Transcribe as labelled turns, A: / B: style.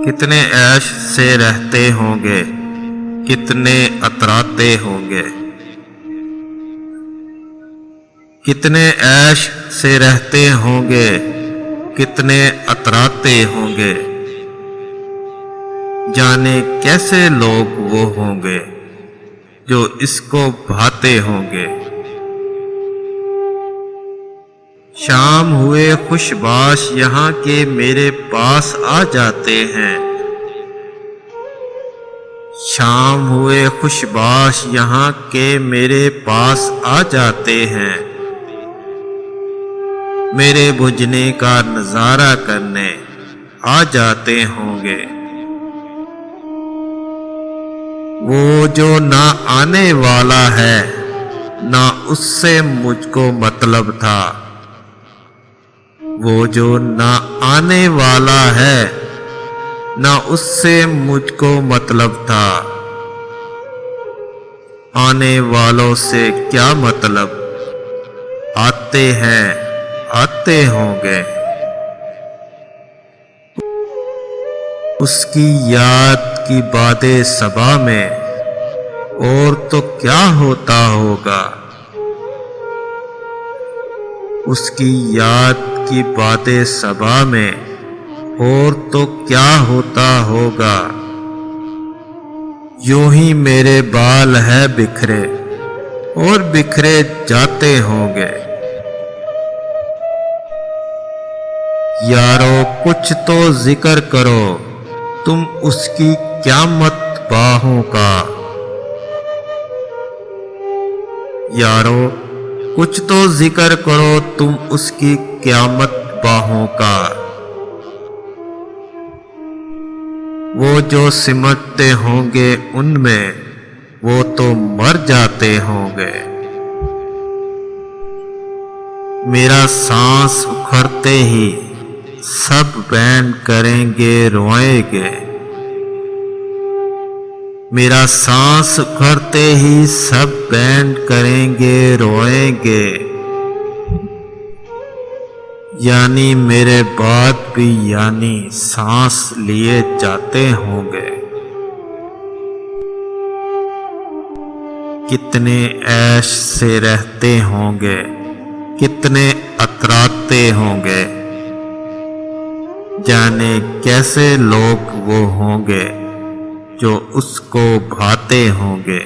A: कितने ऐश से रहते होंगे, कितने अतराते होंगे। कितने ऐश से रहते होंगे, कितने अतराते होंगे। जाने कैसे लोग वो होंगे जो इसको भाते होंगे। शाम हुए खुशबाश यहाँ के मेरे पास आ जाते हैं। शाम हुए खुशबाश यहाँ के मेरे पास आ जाते हैं। मेरे बुझने का नजारा करने आ जाते होंगे। वो जो ना आने वाला है, ना उससे मुझको मतलब था। वो जो ना आने वाला है, ना उससे मुझको मतलब था। आने वालों से क्या मतलब, आते हैं आते होंगे। उसकी याद की बातें सबा में और तो क्या होता होगा। उसकी याद की बातें सबा में और तो क्या होता होगा। यूं ही मेरे बाल है बिखरे और बिखरे जाते होंगे। यारो कुछ तो जिक्र करो तुम उसकी क़यामत बाहों का। यारो कुछ तो जिक्र करो तुम उसकी क़यामत बाहों का। वो जो सिमटते होंगे उनमें वो तो मर जाते होंगे। मेरा सांस उखड़ते ही सब बैन करेंगे रोएंगे। मेरा सांस उखड़ते ही सब बैन करेंगे रोएंगे। यानी मेरे बाद भी यानी सांस लिए जाते होंगे। कितने ऐश से रहते होंगे, कितने अतराते होंगे। जाने कैसे लोग वो होंगे जो उसको भाते होंगे।